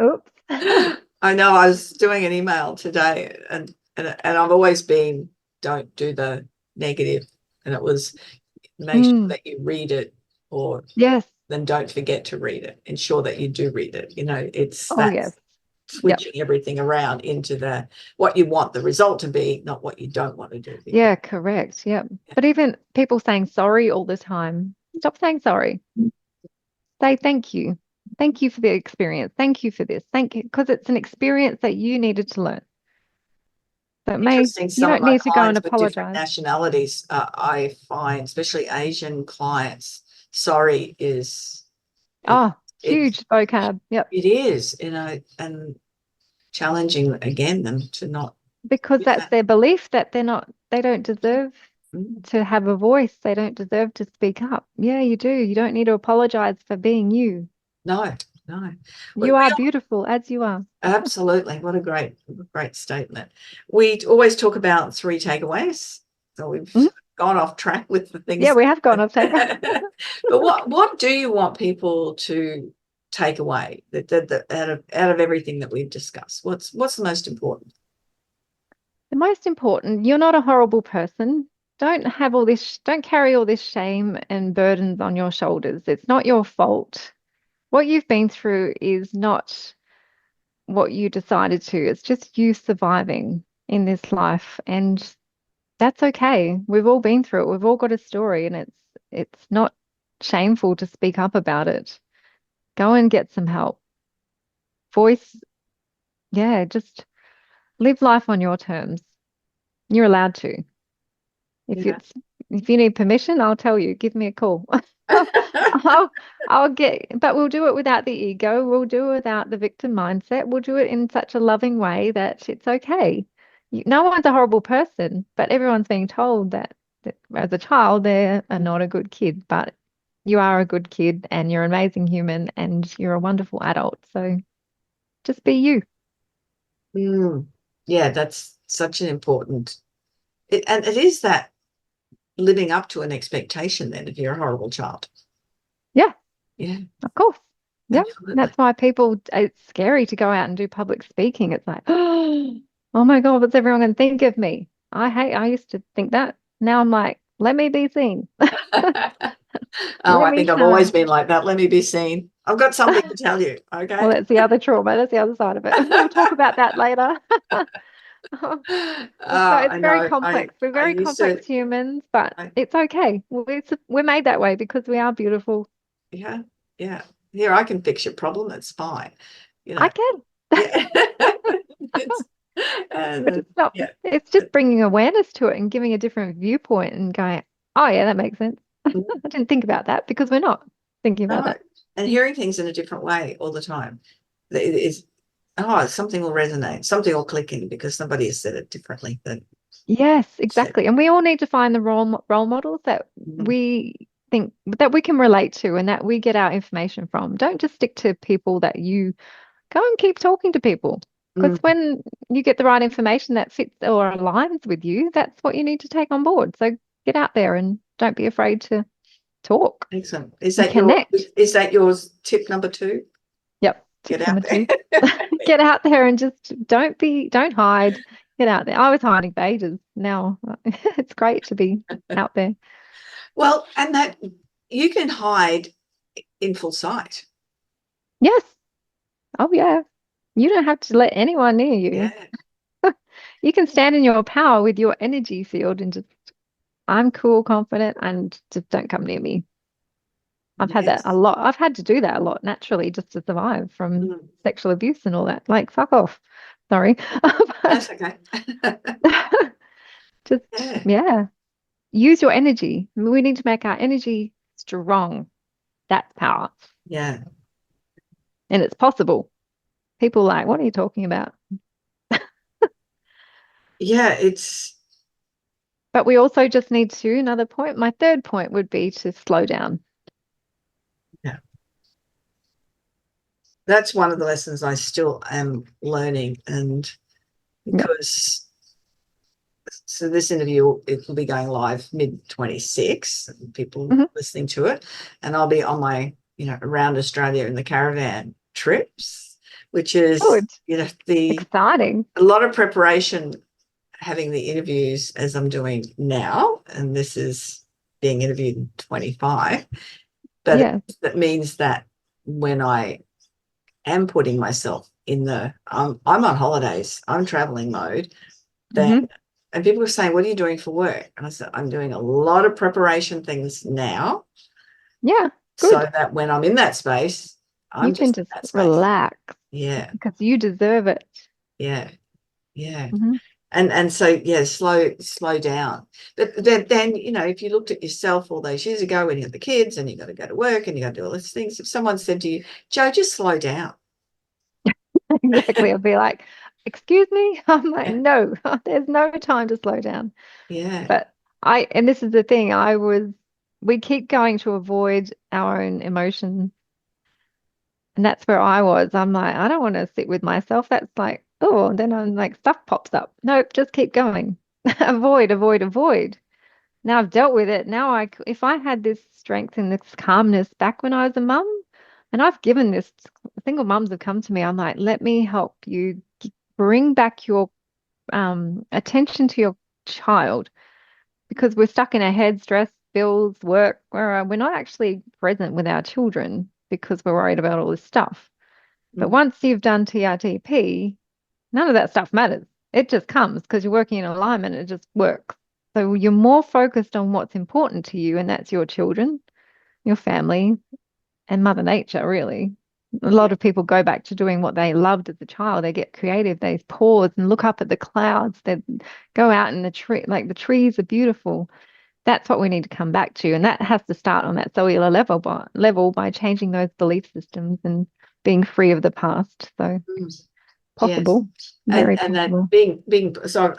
Oops. I know I was doing an email today and I've always been, don't do the negative. And it was make sure Mm, that you read it, or yes. then don't forget to read it. Ensure that you do read it. It's Oh, that yes. Yep. switching everything around into the what you want the result to be, not what you don't want to do. Because, Yeah, correct. Yep. But even people saying sorry all the time, stop saying sorry. say thank you. Thank you for the experience. Thank you for this. Thank you, because it's an experience that you needed to learn. So Interesting. you Some of don't my need to go and clients with different apologize. nationalities, I find, especially Asian clients, sorry is it, Oh, it huge vocab. Yep. it is, and challenging again them to not Because do that's that. their belief that they don't deserve Mm, to have a voice. They don't deserve to speak up. Yeah, you do. You don't need to apologize for being you. no, no. We You are beautiful as you are. absolutely. What a great statement. We always talk about 3 takeaways. So we've Mhm. gone off track with the Yeah, things. we have gone off takeaway. But what do you want people to take away out of everything that we've discussed? What's the most important? The most important, you're not a horrible person. Don't carry all this shame and burdens on your shoulders. It's not your fault. What you've been through is not what you decided to. It's just you surviving in this life. And that's okay. We've all been through it. We've all got a story, and it's not shameful to speak up about it. Go and get some help. Voice, yeah, just live life on your terms. You're allowed to. If Yeah. it's if you need permission, I'll tell you. Give me a call. I'll but we'll do it without the ego. We'll do it without the victim mindset. We'll do it in such a loving way that it's okay. No one's a horrible person, but everyone's being told that as a child they're not a good kid. But you are a good kid, and you're an amazing human, and you're a wonderful adult. So just be you. Mm. Yeah, that's such an important and it is that living up to an expectation then if you're a horrible child. Yeah, Yeah, of course. Yeah, absolutely. that's why it's scary to go out and do public speaking. It's like, oh my God, what's everyone going to think of me? I used to think that. Now I'm like, let me be seen. Oh, Let I me think I've always shine. been like that. Let me be seen. I've got something to tell you. Well, Okay. that's the other trauma. That's the other side of it. We'll talk about that later. So it's I very know. complex. We're I very used to. complex humans, but I, it's okay. We're made that way because we are beautiful. yeah, yeah. Here I can fix your problem. It's fine. You I know. can. Yeah. it's, But it's not, yeah. it's just bringing awareness to it and giving a different viewpoint and going, oh, yeah, that makes sense. I didn't think about that because we're not thinking about No. that. And hearing things in a different way all the time. It is. Oh, something will resonate. Something will click in because somebody has said it differently than Yes, said. exactly. And we all need to find the role models that Mm, we think that we can relate to and that we get our information from. Don't just stick to people that you go and keep talking to people. Because mm, when you get the right information that fits or aligns with you, that's what you need to take on board. So get out there and don't be afraid to talk excellent. and connect. Is that yours tip number 2? Yep. Get Tip out number there. 2. Get out there and just don't hide. Get out there. I was hiding for ages. Now it's great to be out there. Well, and that you can hide in full sight. Yes. Oh yeah. You don't have to let anyone near you. Yeah. You can stand in your power with your energy field and just, I'm cool, confident, and just don't come near me. I've had that a Yes. lot. I've had to do that a lot naturally just to survive from Mm, sexual abuse and all that. Like, fuck off. Sorry. that's But okay. just, Yeah. yeah, use your energy. We need to make our energy strong. That's power. Yeah. And it's possible. People are like, what are you talking about? Yeah. It's But we also just need to, another point, my third point would be to slow down. yeah. That's one of the lessons I still am learning, and Yep. because so this interview it will be going live mid 26, people Hmm. listening to it, and I'll be on my around Australia in the caravan trips, which is Good. the Exciting. a lot of preparation having the interviews as I'm doing now, and this is being interviewed in 25, but Yeah. that means that when I am putting myself in I'm on holidays, I'm traveling mode, then Hmm. and people are saying, what are you doing for work? And I said, I'm doing a lot of preparation things now Yeah. so Good. that when I'm in that space, I'm You can just in just that space. relax Yeah, because you deserve it. yeah, yeah. Mhm. And so yeah, slow down. But then if you looked at yourself all those years ago when you had the kids and you got to go to work and you got to do all these things, if someone said to you, Joe, just slow down. Exactly. I'll be like, excuse me? I'm like, no, there's no time to slow down. Yeah. But and this is the thing, we keep going to avoid our own emotions. And that's where I was. I'm like, I don't want to sit with myself. That's like, oh, and then I'm like, stuff pops up. Nope, just keep going. Avoid, avoid, avoid. Now I've dealt with it. Now if I had this strength and this calmness back when I was a mum, and I've given this, single mums have come to me, I'm like, let me help you bring back your attention to your child because we're stuck in our head, stress, bills, work, where we're not actually present with our children because we're worried about all this stuff. But once you've done TRTP, none of that stuff matters. It just comes because you're working in alignment. It just works. So you're more focused on what's important to you, and that's your children, your family, and Mother Nature, really. A lot of people go back to doing what they loved as a child. They get creative. They pause and look up at the clouds. They go out in the tree, like the trees are beautiful. That's what we need to come back to. And that has to start on that cellular level by changing those belief systems and being free of the past. So Yes. possible, very And that possible. being so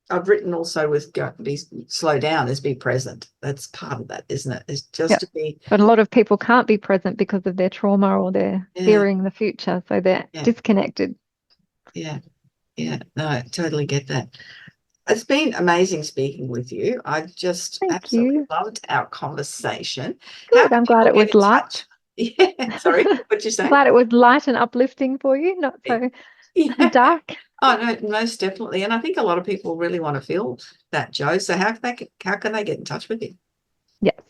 I've written also with be slow down is be present. That's part of that, isn't it? It's just Yeah. to be. But a lot of people can't be present because of their trauma or they're fearing the future. So they're disconnected. Yeah. No, I totally get that. It's been amazing speaking with you. I just Thank absolutely you. loved our conversation. How Good. can I'm glad people it was get in light. touch? Yeah, sorry, what'd you say? Glad it was light and uplifting for you, not so Yeah. dark. Oh no, most definitely. And I think a lot of people really want to feel that, Joe. So how can they get in touch with you? Yes.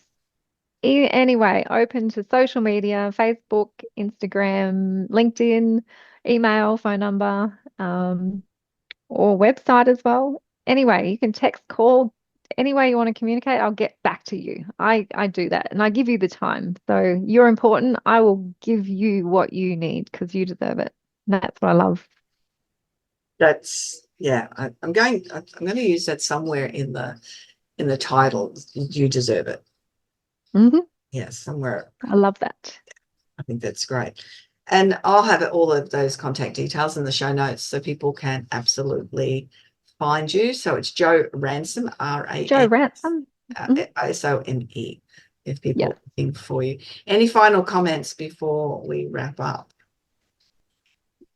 Anyway, open to social media, Facebook, Instagram, LinkedIn, email, phone number, or website as well. Anyway, you can text, call, any way you want to communicate, I'll get back to you. I do that and I give you the time. So you're important. I will give you what you need because you deserve it. And that's what I love. That's I'm going to use that somewhere in the title. You deserve it. Hmm. Yes, somewhere. I love that. I think that's great. And I'll have all of those contact details in the show notes so people can absolutely find you. So it's Joe Ransome, Joe Ransome. Ransome, if people Yeah. are looking for you. Any final comments before we wrap up?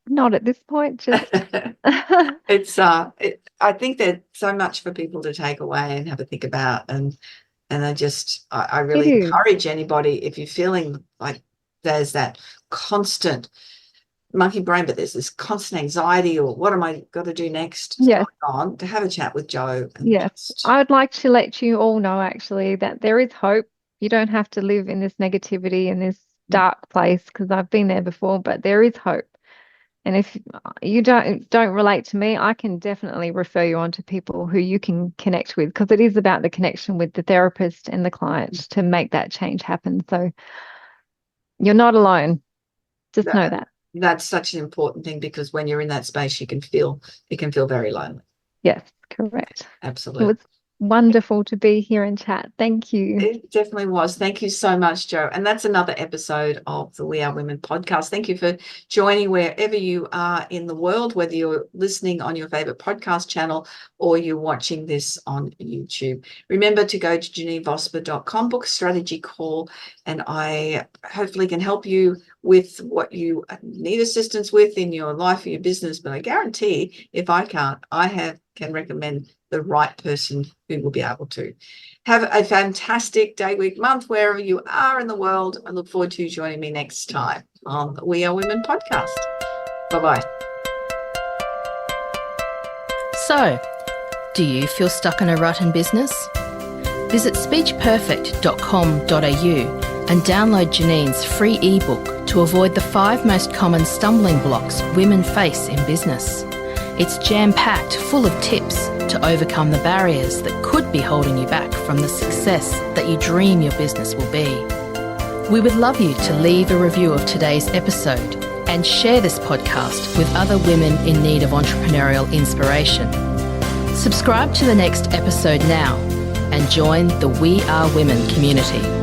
Not at this point, just It's I think there's so much for people to take away and have a think about, and I really It is. encourage anybody, if you're feeling like there's that constant monkey brain, but there's this constant anxiety or what am I got to do next Yes. going on, to have a chat with Joe. And Yes. I would like to let you all know actually that there is hope. You don't have to live in this negativity and this dark place because I've been there before, but there is hope. And if you don't relate to me, I can definitely refer you on to people who you can connect with because it is about the connection with the therapist and the client to make that change happen. So you're not alone. Just know that. That's such an important thing because when you're in that space, it can feel very lonely. Yes, correct. Absolutely. It was wonderful to be here and chat. Thank you. It definitely was. Thank you so much, Joe. And that's another episode of the We Are Women podcast. Thank you for joining wherever you are in the world, whether you're listening on your favorite podcast channel or you're watching this on YouTube. Remember to go to janivosper.com, book a strategy call, and I hopefully can help you with what you need assistance with in your life or your business. But I guarantee if I can't, can recommend the right person who will be able to. Have a fantastic day, week, month, wherever you are in the world. I look forward to you joining me next time on the We Are Women podcast. Bye-bye. So, do you feel stuck in a rut in business? Visit speechperfect.com.au and download Janine's free ebook to avoid the 5 most common stumbling blocks women face in business. It's jam-packed, full of tips to overcome the barriers that could be holding you back from the success that you dream your business will be. We would love you to leave a review of today's episode and share this podcast with other women in need of entrepreneurial inspiration. Subscribe to the next episode now and join the We Are Women community.